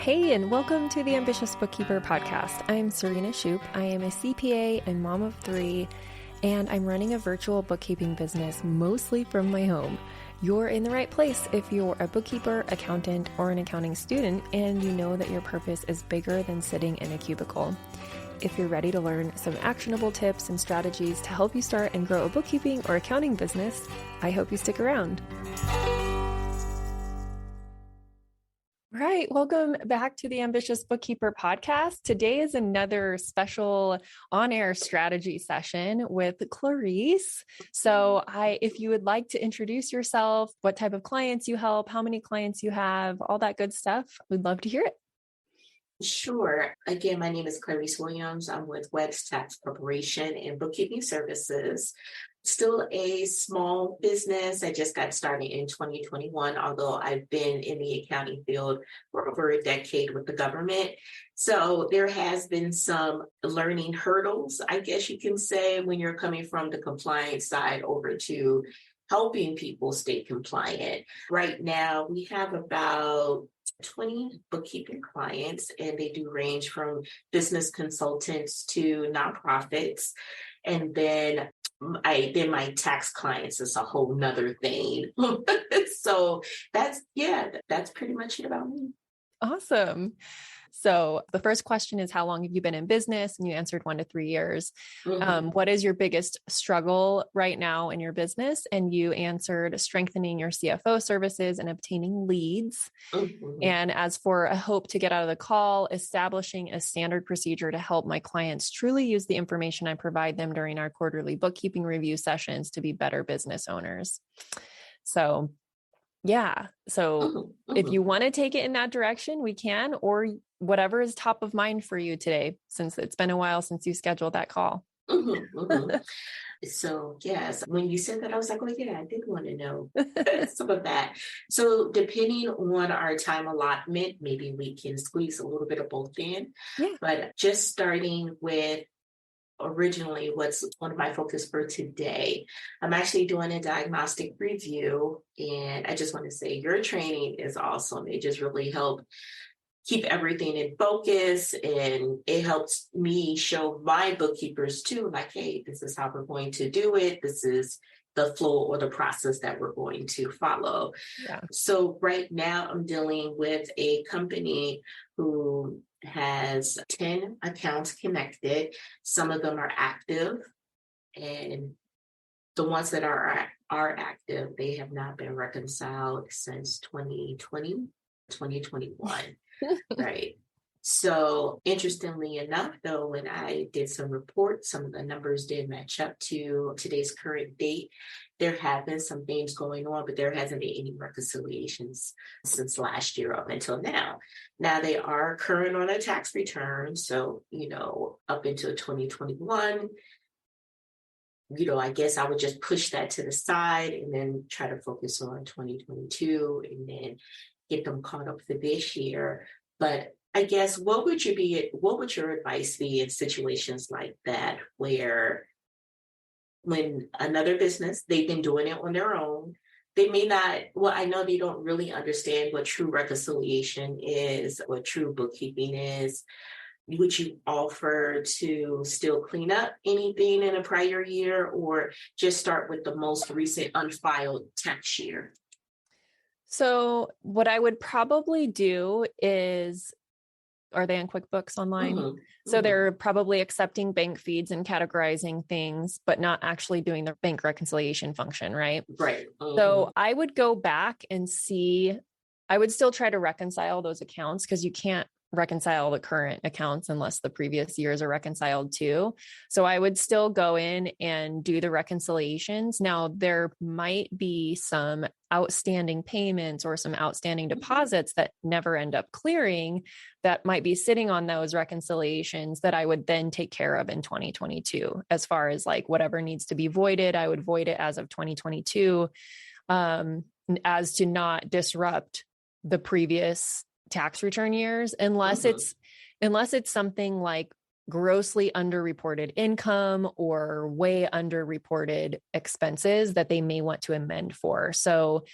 Hey, and welcome to the Ambitious Bookkeeper Podcast. I'm Serena Shoup. I am a CPA and mom of three, and I'm running a virtual bookkeeping business mostly from my home. You're in the right place if you're a bookkeeper, accountant, or an accounting student, and you know that your purpose is bigger than sitting in a cubicle. If you're ready to learn some actionable tips and strategies to help you start and grow a bookkeeping or accounting business, I hope you stick around. Right. Welcome back to the Ambitious Bookkeeper Podcast. Today is another special on-air strategy session with Clarice. So if you would like to introduce yourself, what type of clients you help, how many clients you have, all that good stuff, we'd love to hear it. Sure. Again, my name is Clarice Williams. I'm with Webb's Tax Preparation and Bookkeeping Services. Still a small business. I just got started in 2021, although I've been in the accounting field for over a decade with the government. So there has been some learning hurdles, I guess you can say, when you're coming from the compliance side over to helping people stay compliant. Right now, we have about 20 bookkeeping clients, and they do range from business consultants to nonprofits. And then my tax clients is a whole nother thing. So that's pretty much it about me. Awesome. So the first question is, how long have you been in business? And you answered 1 to 3 years. Mm-hmm. What is your biggest struggle right now in your business? And you answered strengthening your CFO services and obtaining leads. Mm-hmm. And as for a hope to get out of the call, establishing a standard procedure to help my clients truly use the information I provide them during our quarterly bookkeeping review sessions to be better business owners. So yeah. So if you want to take it in that direction, we can, or whatever is top of mind for you today, since it's been a while since you scheduled that call. So yes, when you said that, I was like, well, yeah, I did want to know some of that. So depending on our time allotment, maybe we can squeeze a little bit of both in. Yeah. But just starting with originally what's one of my focus for today, I'm actually doing a diagnostic review, and I just want to say your training is awesome. It just really helped keep everything in focus, and it helps me show my bookkeepers too, like, hey, this is how we're going to do it. This is the flow or the process that we're going to follow. Yeah. So right now I'm dealing with a company who has 10 accounts connected. Some of them are active, and the ones that are active, they have not been reconciled since 2020, 2021. Right. So interestingly enough, though, when I did some reports, some of the numbers did match up to today's current date. There have been some things going on, but there hasn't been any reconciliations since last year up until now. Now they are current on a tax return. So, up until 2021, I guess I would just push that to the side and then try to focus on 2022 and then get them caught up for this year. But I guess what would your advice be in situations like that, where when another business, they've been doing it on their own, they may not, I know they don't really understand what true reconciliation is, what true bookkeeping is. Would you offer to still clean up anything in a prior year, or just start with the most recent unfiled tax year? So what I would probably do is, are they in QuickBooks Online? Mm-hmm. So they're probably accepting bank feeds and categorizing things, but not actually doing the bank reconciliation function, right? Right. Mm-hmm. So I would go back and see, I would still try to reconcile those accounts, because you can't reconcile the current accounts unless the previous years are reconciled too. So I would still go in and do the reconciliations. Now, there might be some outstanding payments or some outstanding deposits that never end up clearing that might be sitting on those reconciliations that I would then take care of in 2022. As far as like whatever needs to be voided, I would void it as of 2022, as to not disrupt the previous tax return years, unless it's something like grossly underreported income or way underreported expenses that they may want to amend for. So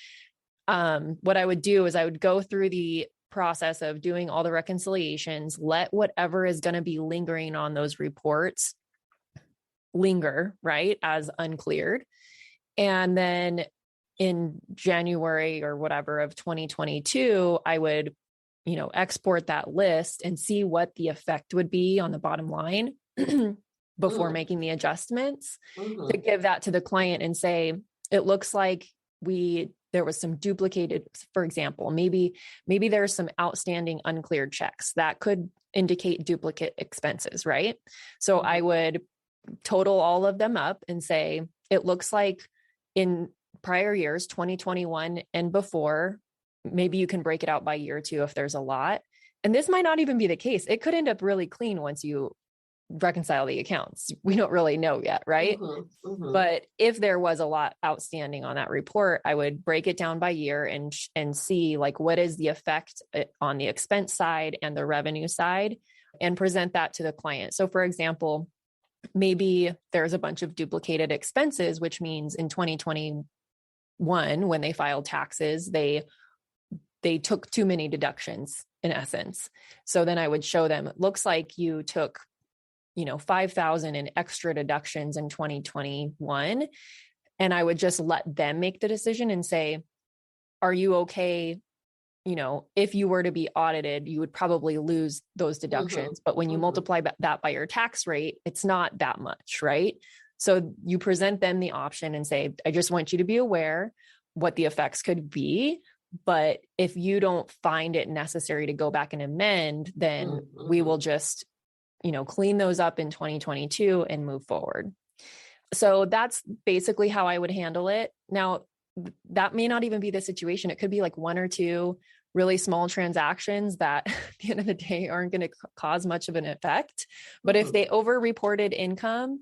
what I would do is I would go through the process of doing all the reconciliations, let whatever is going to be lingering on those reports linger, right, as uncleared. And then in January or whatever of 2022, I would, export that list and see what the effect would be on the bottom line before making the adjustments, to give that to the client and say, it looks like there was some duplicated, for example, maybe there's some outstanding uncleared checks that could indicate duplicate expenses, right? So I would total all of them up and say, it looks like in prior years, 2021 and before, maybe you can break it out by year too if there's a lot. And this might not even be the case. It could end up really clean once you reconcile the accounts. We don't really know yet, right? But if there was a lot outstanding on that report, I would break it down by year and see like what is the effect on the expense side and the revenue side, and present that to the client. So for example, maybe there's a bunch of duplicated expenses, which means in 2021, when they filed taxes, they took too many deductions in essence. So then I would show them, it looks like you took, 5,000 in extra deductions in 2021. And I would just let them make the decision and say, are you okay? If you were to be audited, you would probably lose those deductions. But when you multiply that by your tax rate, it's not that much, right? So you present them the option and say, I just want you to be aware what the effects could be. But if you don't find it necessary to go back and amend, then we will just, clean those up in 2022 and move forward. So that's basically how I would handle it. Now, that may not even be the situation. It could be like one or two really small transactions that at the end of the day aren't going to cause much of an effect. But if they over-reported income,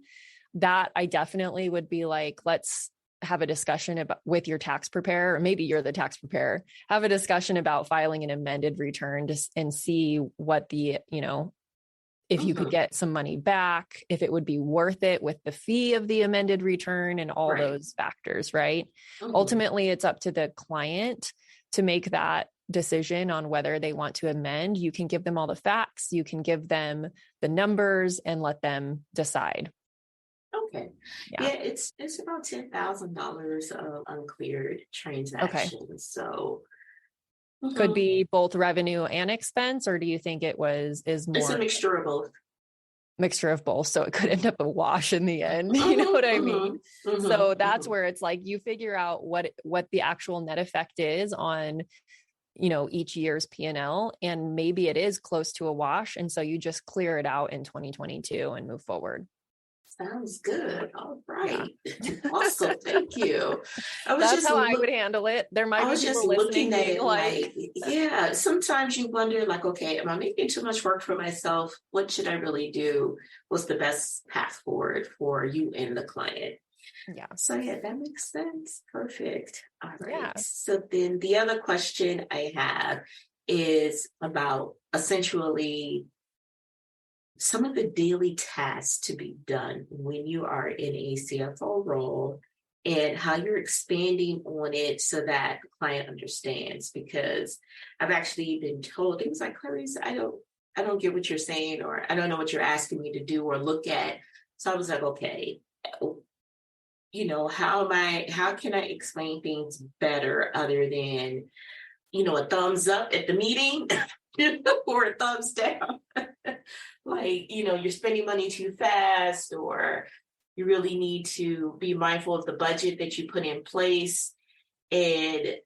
that I definitely would be like, let's have a discussion with your tax preparer, or maybe you're the tax preparer, have a discussion about filing an amended return and see what the, if you could get some money back, if it would be worth it with the fee of the amended return and all those factors, right? Ultimately, it's up to the client to make that decision on whether they want to amend. You can give them all the facts, you can give them the numbers and let them decide. Okay. Yeah, it's about $10,000 of uncleared transactions. Okay. So could be both revenue and expense, or do you think is more? It's a mixture of both. Mixture of both. So it could end up a wash in the end. You know what I mean? So that's where it's like, you figure out what the actual net effect is on, each year's P&L, and maybe it is close to a wash. And so you just clear it out in 2022 and move forward. Sounds good. All right. Yeah. Awesome. Thank you. That's how I would handle it. There might be people listening at it like, yeah, sometimes you wonder like, okay, am I making too much work for myself? What should I really do? What's the best path forward for you and the client? Yeah. So yeah, that makes sense. Perfect. All right. Yeah. So then the other question I have is about essentially some of the daily tasks to be done when you are in a CFO role, and how you're expanding on it so that the client understands. Because I've actually been told things like, Clarice, I don't get what you're saying, or I don't know what you're asking me to do or look at. So I was like, okay, how can I explain things better other than, a thumbs up at the meeting or a thumbs down? Like, you're spending money too fast, or you really need to be mindful of the budget that you put in place. And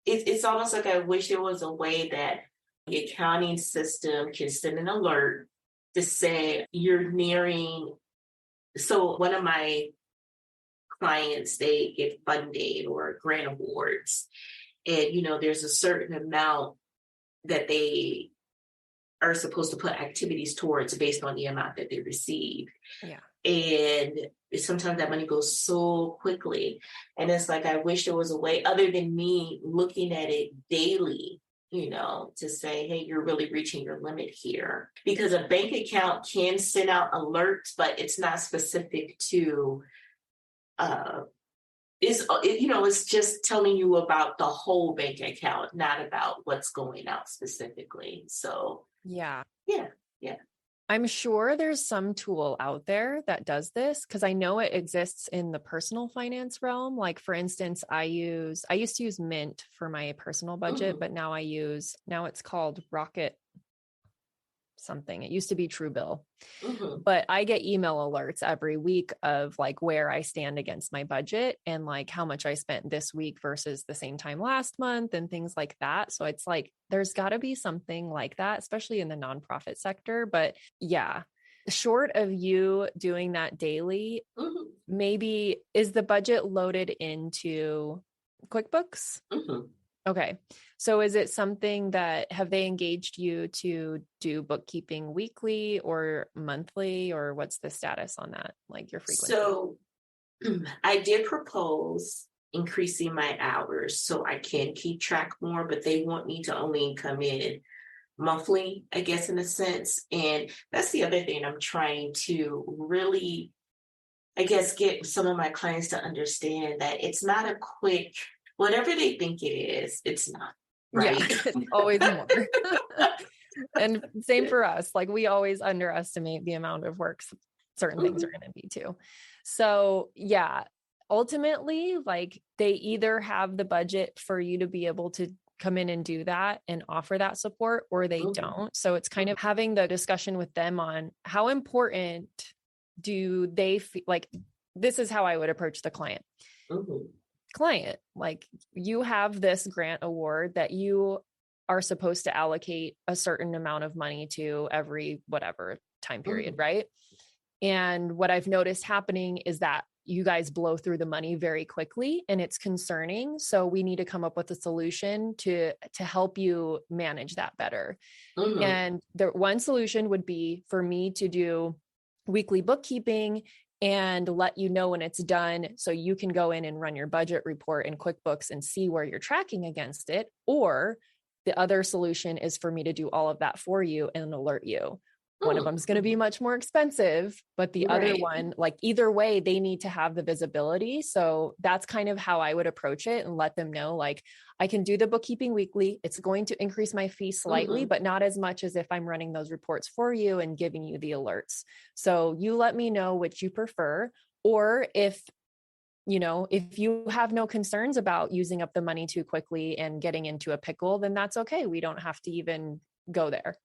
it's almost like I wish there was a way that the accounting system can send an alert to say you're nearing. So one of my clients, they get funding or grant awards, and, there's a certain amount that they are supposed to put activities towards based on the amount that they receive. Yeah. And sometimes that money goes so quickly. And it's like, I wish there was a way other than me looking at it daily, to say, hey, you're really reaching your limit here. Because a bank account can send out alerts, but it's not specific to it's just telling you about the whole bank account, not about what's going out specifically. So yeah. yeah. Yeah. I'm sure there's some tool out there that does this because I know it exists in the personal finance realm. Like for instance, I used to use Mint for my personal budget, but now it's called Rocket something. It used to be Truebill, but I get email alerts every week of like where I stand against my budget and like how much I spent this week versus the same time last month and things like that. So it's like, there's gotta be something like that, especially in the nonprofit sector. But yeah, short of you doing that daily, maybe is the budget loaded into QuickBooks? Okay. So is it something that have they engaged you to do bookkeeping weekly or monthly, or what's the status on that? Like your frequency? So I did propose increasing my hours so I can keep track more, but they want me to only come in monthly, I guess, in a sense. And that's the other thing I'm trying to really, I guess, get some of my clients to understand that it's not a quick, whatever they think it is, it's not. Right. Yeah, it's always more. And same for us. Like we always underestimate the amount of work certain things are going to be too. So yeah, ultimately, like they either have the budget for you to be able to come in and do that and offer that support, or they don't. So it's kind of having the discussion with them on how important do they feel. Like this is how I would approach the client. Client, like you have this grant award that you are supposed to allocate a certain amount of money to every whatever time period, right? And what I've noticed happening is that you guys blow through the money very quickly and it's concerning. So we need to come up with a solution to help you manage that better. And the one solution would be for me to do weekly bookkeeping and let you know when it's done so you can go in and run your budget report in QuickBooks and see where you're tracking against it. Or the other solution is for me to do all of that for you and alert you. One of them is going to be much more expensive, but the other one, like either way, they need to have the visibility. So that's kind of how I would approach it and let them know, like, I can do the bookkeeping weekly. It's going to increase my fee slightly, but not as much as if I'm running those reports for you and giving you the alerts. So you let me know which you prefer, or if you have no concerns about using up the money too quickly and getting into a pickle, then that's okay. We don't have to even go there.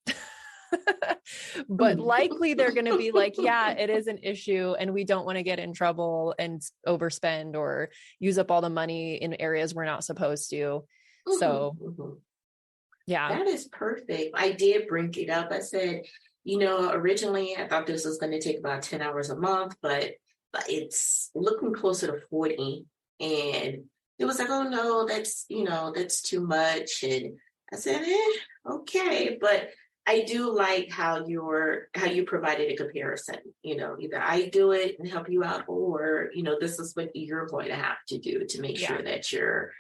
But likely they're going to be like, yeah, it is an issue and we don't want to get in trouble and overspend or use up all the money in areas we're not supposed to. So yeah, that is perfect. I did bring it up. I said, originally I thought this was going to take about 10 hours a month, but it's looking closer to 40. And it was like, oh no, that's too much. And I said, okay. But I do like how you provided a comparison, either I do it and help you out, or, this is what you're going to have to do to make sure that you're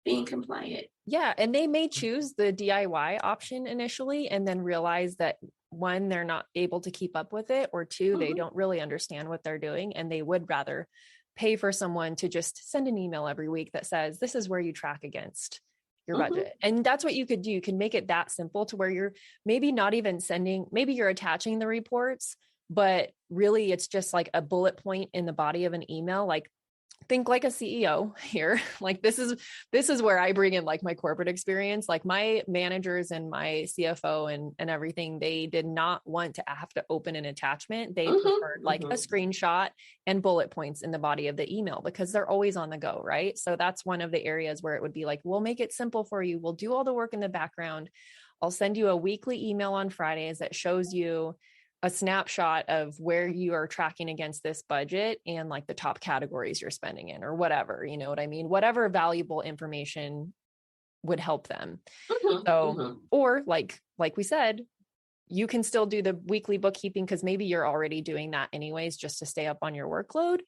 being compliant. Yeah. And they may choose the DIY option initially and then realize that one, they're not able to keep up with it, or two, they don't really understand what they're doing. And they would rather pay for someone to just send an email every week that says, this is where you track against your budget. And that's what you could do. You can make it that simple to where you're maybe not even maybe you're attaching the reports, but really it's just like a bullet point in the body of an email. Like think like a CEO here. Like this is where I bring in like my corporate experience. Like my managers and my CFO and everything, they did not want to have to open an attachment. They preferred like a screenshot and bullet points in the body of the email because they're always on the go, right? So that's one of the areas where it would be like, we'll make it simple for you. We'll do all the work in the background. I'll send you a weekly email on Fridays that shows you a snapshot of where you are tracking against this budget and like the top categories you're spending in or whatever, you know what I mean? Whatever valuable information would help them. Or like we said, you can still do the weekly bookkeeping because maybe you're already doing that anyways, just to stay up on your workload.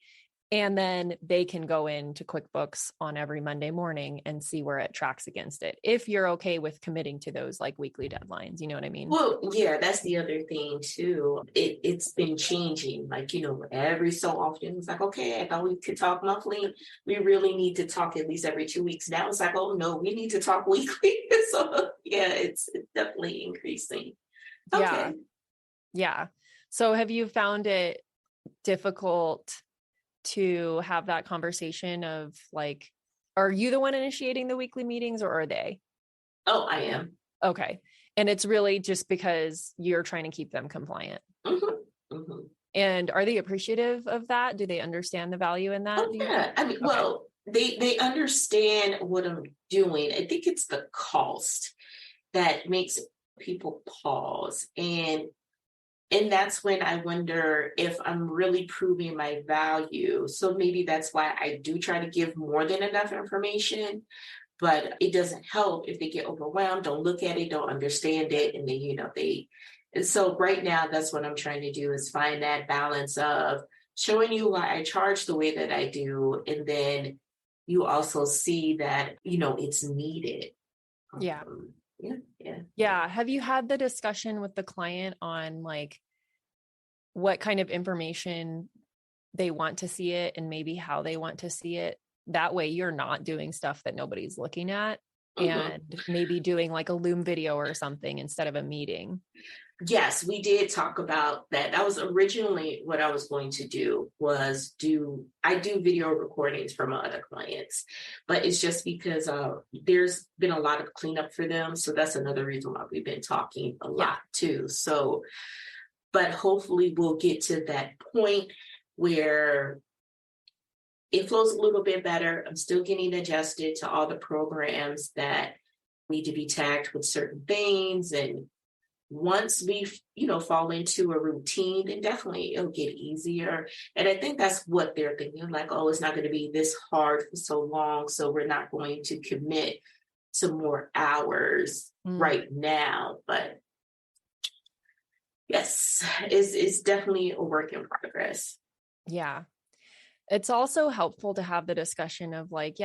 And then they can go into QuickBooks on every Monday morning and see where it tracks against it. If you're okay with committing to those like weekly deadlines, you know what I mean? Well, yeah, that's the other thing too. It's been changing. Like, every so often it's like, okay, I thought we could talk monthly. We really need to talk at least every 2 weeks. Now it's like, oh no, we need to talk weekly. So yeah, it's definitely increasing. Yeah. Okay. Yeah. So have you found it difficult to have that conversation of like, are you the one initiating the weekly meetings or are they? Oh, I am. Okay. And it's really just because you're trying to keep them compliant. Mm-hmm. Mm-hmm. And are they appreciative of that? Do they understand the value in that? Oh, yeah. I mean, Okay. well, they understand what I'm doing. I think it's the cost that makes people pause. And that's when I wonder if I'm really proving my value. So maybe that's why I do try to give more than enough information, but it doesn't help if they get overwhelmed, don't look at it, don't understand it. And then, and so right now, that's what I'm trying to do is find that balance of showing you why I charge the way that I do. And then you also see that, it's needed. Yeah. Yeah. Have you had the discussion with the client on like what kind of information they want to see it and maybe how they want to see it? That way you're not doing stuff that nobody's looking at and maybe doing like a Loom video or something instead of a meeting. Yes, we did talk about that. That was originally what I was going to do was I do video recordings for my other clients, but it's just because there's been a lot of cleanup for them. So that's another reason why we've been talking a lot too. So, but hopefully we'll get to that point where it flows a little bit better. I'm still getting adjusted to all the programs that need to be tagged with certain things. And once we, fall into a routine, then definitely it'll get easier. And I think that's what they're thinking, like, oh, it's not going to be this hard for so long, so we're not going to commit to more hours right now. But yes, it's definitely a work in progress. Yeah. It's also helpful to have the discussion of like,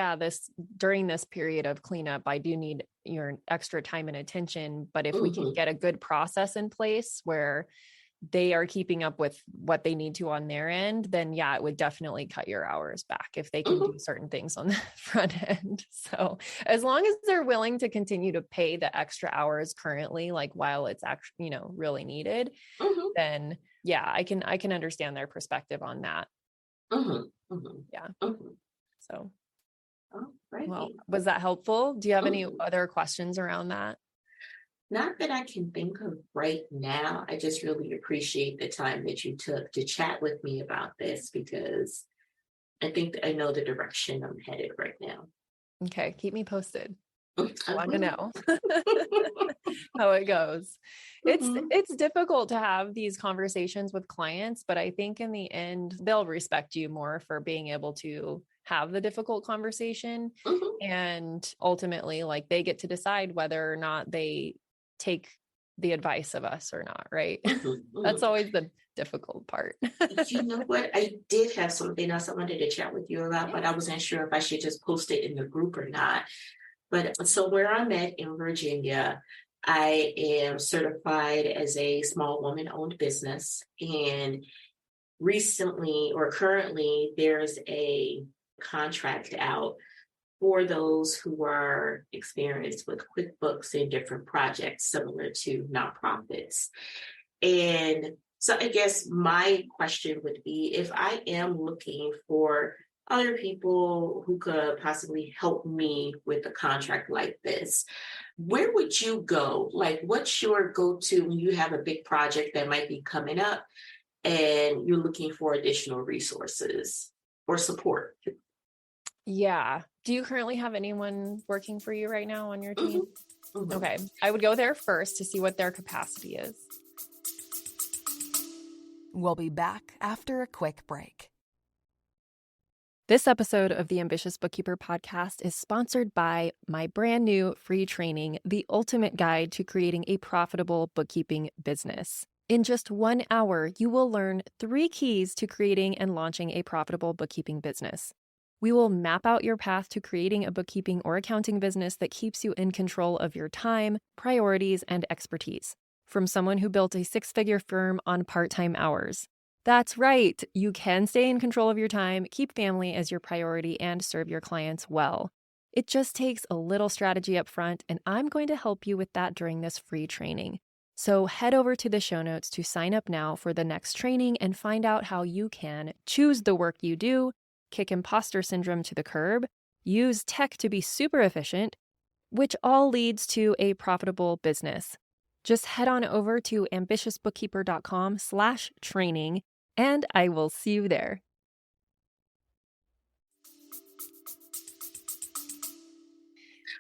during this period of cleanup, I do need your extra time and attention. But if we can get a good process in place where they are keeping up with what they need to on their end, then it would definitely cut your hours back if they can do certain things on the front end. So as long as they're willing to continue to pay the extra hours currently, like while it's actually, really needed, then I can understand their perspective on that. Yeah. So, well, was that helpful? Do you have any other questions around that? Not that I can think of right now. I just really appreciate the time that you took to chat with me about this because I think I know the direction I'm headed right now. Okay. Keep me posted. I want to know how it goes. It's difficult to have these conversations with clients, but I think in the end, they'll respect you more for being able to have the difficult conversation. And ultimately, like they get to decide whether or not they take the advice of us or not, right? That's always the difficult part. You know what? I did have something else I wanted to chat with you about, but I wasn't sure if I should just post it in the group or not. But so where I'm at in Virginia, I am certified as a small woman-owned business. And recently or currently, there's a contract out for those who are experienced with QuickBooks and different projects similar to nonprofits. And so I guess my question would be if I am looking for other people who could possibly help me with a contract like this, where would you go? Like, what's your go-to when you have a big project that might be coming up and you're looking for additional resources or support? Yeah. Do you currently have anyone working for you right now on your team? Okay. I would go there first to see what their capacity is. We'll be back after a quick break. This episode of the Ambitious Bookkeeper Podcast is sponsored by my brand new free training, The Ultimate Guide to Creating a Profitable Bookkeeping Business. In just 1 hour, you will learn 3 keys to creating and launching a profitable bookkeeping business. We will map out your path to creating a bookkeeping or accounting business that keeps you in control of your time, priorities, and expertise. From someone who built a 6-figure firm on part-time hours. That's right, you can stay in control of your time, keep family as your priority, and serve your clients well. It just takes a little strategy up front, and I'm going to help you with that during this free training. So head over to the show notes to sign up now for the next training and find out how you can choose the work you do, kick imposter syndrome to the curb, use tech to be super efficient, which all leads to a profitable business. Just head on over to ambitiousbookkeeper.com/training, and I will see you there.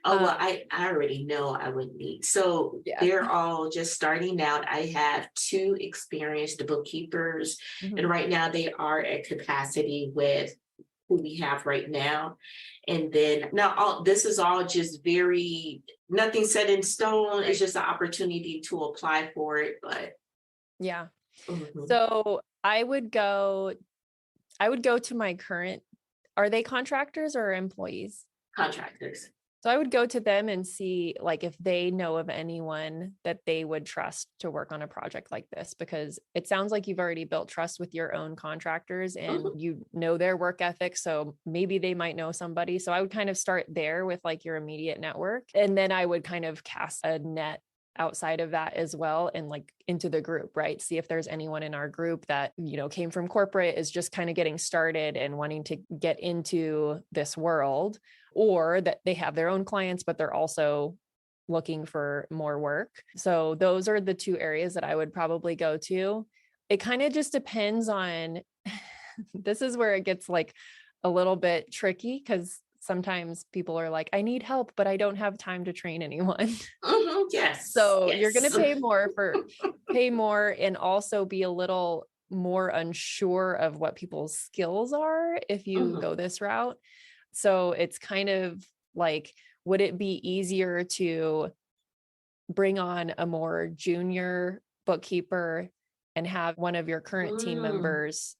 Oh, well, I already know I would need. So they're all just starting out. I have 2 experienced bookkeepers, and right now they are at capacity with who we have right now. And then now this is all just nothing set in stone. It's just an opportunity to apply for it. But yeah. So I would go to my current, are they contractors or employees? Contractors. So I would go to them and see like if they know of anyone that they would trust to work on a project like this, because it sounds like you've already built trust with your own contractors and you know their work ethic. So maybe they might know somebody. So I would kind of start there with like your immediate network. And then I would kind of cast a net outside of that as well and like into the group, right? See if there's anyone in our group that, came from corporate, is just kind of getting started and wanting to get into this world, or that they have their own clients, but they're also looking for more work. So those are the 2 areas that I would probably go to. It kind of just depends on, this is where it gets like a little bit tricky, because sometimes people are like, I need help, but I don't have time to train anyone. Yes. So you're going to pay more and also be a little more unsure of what people's skills are if you go this route. So it's kind of like, would it be easier to bring on a more junior bookkeeper and have one of your current team members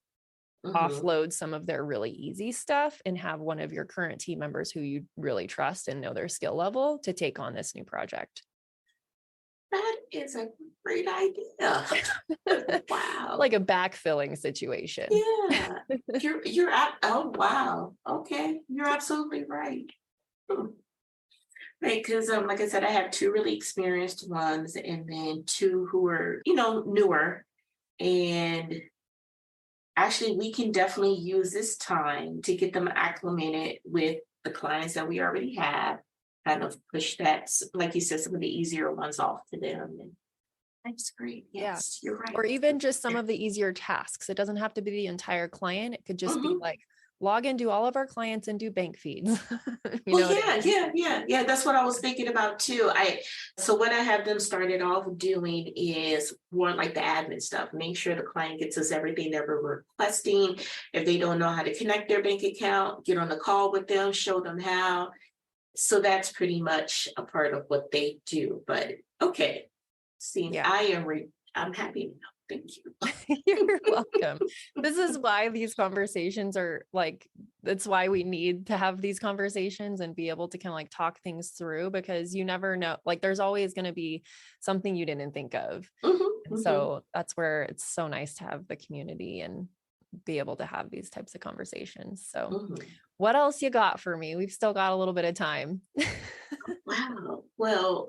offload some of their really easy stuff and have one of your current team members who you really trust and know their skill level to take on this new project? That is a great idea. Wow. Like a backfilling situation. Yeah. You're oh, wow. Okay. You're absolutely right. Right. Because like I said, I have 2 really experienced ones and then 2 who are, newer. And actually, we can definitely use this time to get them acclimated with the clients that we already have, kind of push that, like you said, some of the easier ones off to them. And that's great. Yes, you're right. Or even just some of the easier tasks. It doesn't have to be the entire client. It could just be like, log into all of our clients and do bank feeds. Yeah. That's what I was thinking about too. So what I have them started off doing is more like the admin stuff. Make sure the client gets us everything that we're requesting. If they don't know how to connect their bank account, get on the call with them, show them how. So that's pretty much a part of what they do. But okay, see, I'm happy now. Thank you. You're welcome. This is why these conversations are like, that's why we need to have these conversations and be able to kind of like talk things through, because you never know, like there's always going to be something you didn't think of. And so that's where it's so nice to have the community and be able to have these types of conversations. So what else you got for me? We've still got a little bit of time. Wow. Well,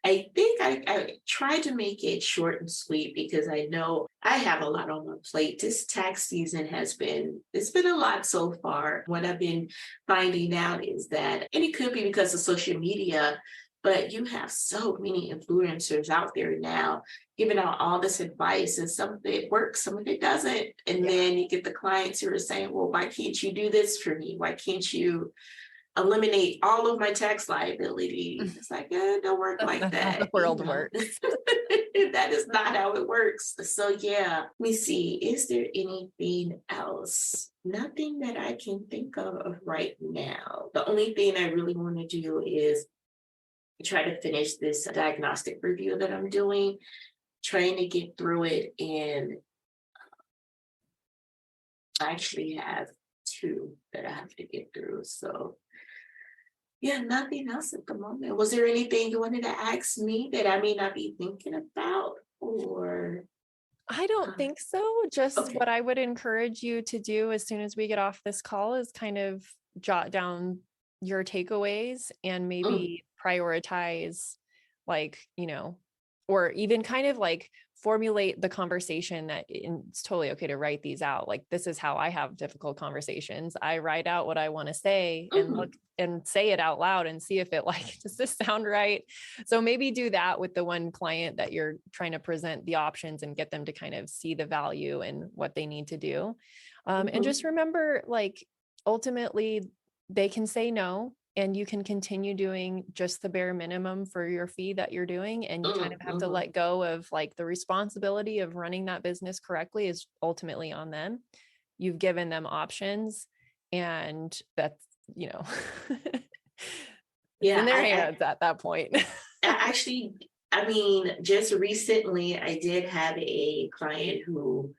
I think I tried to make it short and sweet because I know I have a lot on my plate. This tax season it's been a lot so far. What I've been finding out is that, and it could be because of social media, but you have so many influencers out there now giving out all this advice, and some of it works, some of it doesn't. And then you get the clients who are saying, well, why can't you do this for me? Why can't you eliminate all of my tax liability? It's like, it don't work like that. The world works. That is not how it works. So let me see. Is there anything else? Nothing that I can think of right now. The only thing I really want to do is try to finish this diagnostic review that I'm doing. trying to get through it. And I actually have 2 that I have to get through. So yeah, nothing else at the moment. Was there anything you wanted to ask me that I may not be thinking about, or? I don't think so. Just Okay. what I would encourage you to do as soon as we get off this call is kind of jot down your takeaways and maybe prioritize, like, or even kind of like formulate the conversation that it's totally okay to write these out. Like, this is how I have difficult conversations. I write out what I want to say and look and say it out loud and see if it does this sound right? So maybe do that with the one client that you're trying to present the options and get them to kind of see the value and what they need to do. And just remember, like, ultimately they can say no, and you can continue doing just the bare minimum for your fee that you're doing. And you kind of have to let go of like the responsibility of running that business correctly is ultimately on them. You've given them options, and that's, Yeah, in their hands at that point. Actually, I mean, just recently I did have a client who,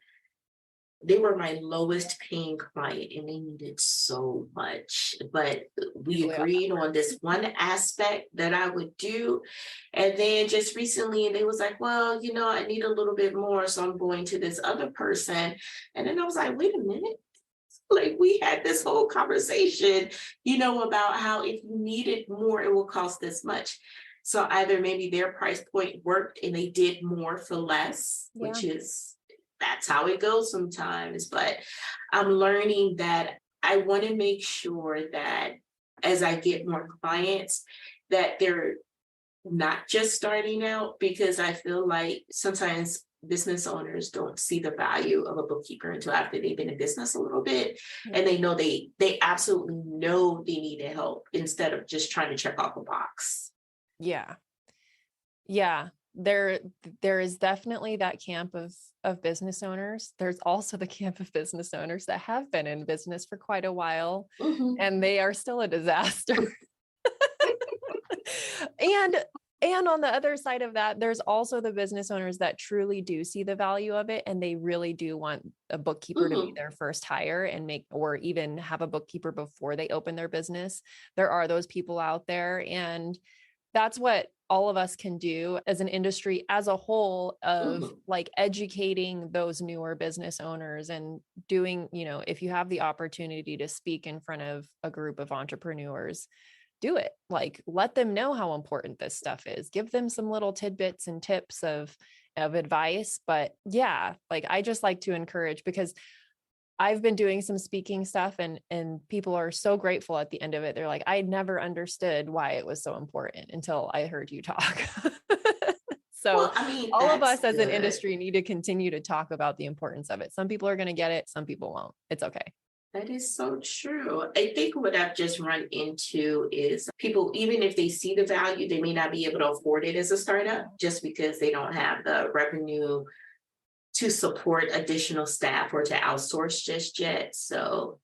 they were my lowest paying client and they needed so much, but we agreed on this one aspect that I would do. And then just recently, and they was like, well, I need a little bit more, so I'm going to this other person. And then I was like, wait a minute. Like, we had this whole conversation, about how if you needed more, it will cost this much. So either maybe their price point worked and they did more for less, which is, that's how it goes sometimes. But I'm learning that I want to make sure that as I get more clients, that they're not just starting out, because I feel like sometimes business owners don't see the value of a bookkeeper until after they've been in business a little bit, and they know they absolutely know they need help instead of just trying to check off a box. Yeah. There is definitely that camp of business owners. There's also the camp of business owners that have been in business for quite a while, and they are still a disaster. And on the other side of that, there's also the business owners that truly do see the value of it, and they really do want a bookkeeper to be their first hire and or even have a bookkeeper before they open their business. There are those people out there, and that's what all of us can do as an industry as a whole, of like educating those newer business owners and doing, if you have the opportunity to speak in front of a group of entrepreneurs, do it. Like, let them know how important this stuff is. Give them some little tidbits and tips of advice. But yeah, like, I just like to encourage, because I've been doing some speaking stuff and people are so grateful at the end of it. They're like, I never understood why it was so important until I heard you talk. So well, I mean, all of us as good. an industry need to continue to talk about the importance of it. Some people are going to get it. Some people won't. It's okay. That is so true. I think what I've just run into is people, even if they see the value, they may not be able to afford it as a startup just because they don't have the revenue to support additional staff or to outsource just yet. So,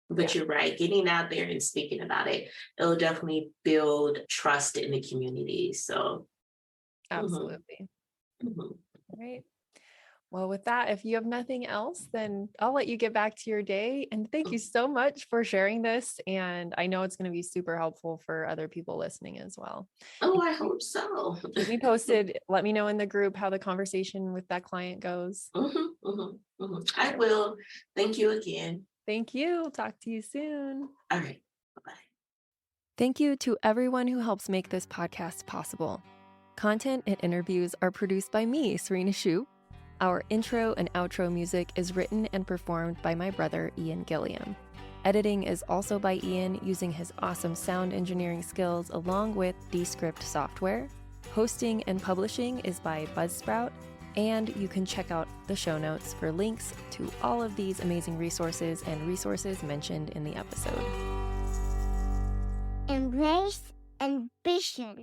but you're right, getting out there and speaking about it, it'll definitely build trust in the community. So absolutely. All right. Well, with that, if you have nothing else, then I'll let you get back to your day. And thank you so much for sharing this. And I know it's going to be super helpful for other people listening as well. Oh, I hope so. Keep me posted. Let me know in the group how the conversation with that client goes. I will. Thank you again. Thank you. Talk to you soon. All right. Bye-bye. Thank you to everyone who helps make this podcast possible. Content and interviews are produced by me, Serena Shu. Our intro and outro music is written and performed by my brother, Ian Gilliam. Editing is also by Ian using his awesome sound engineering skills along with Descript software. Hosting and publishing is by Buzzsprout, and you can check out the show notes for links to all of these amazing resources and resources mentioned in the episode. Embrace ambition.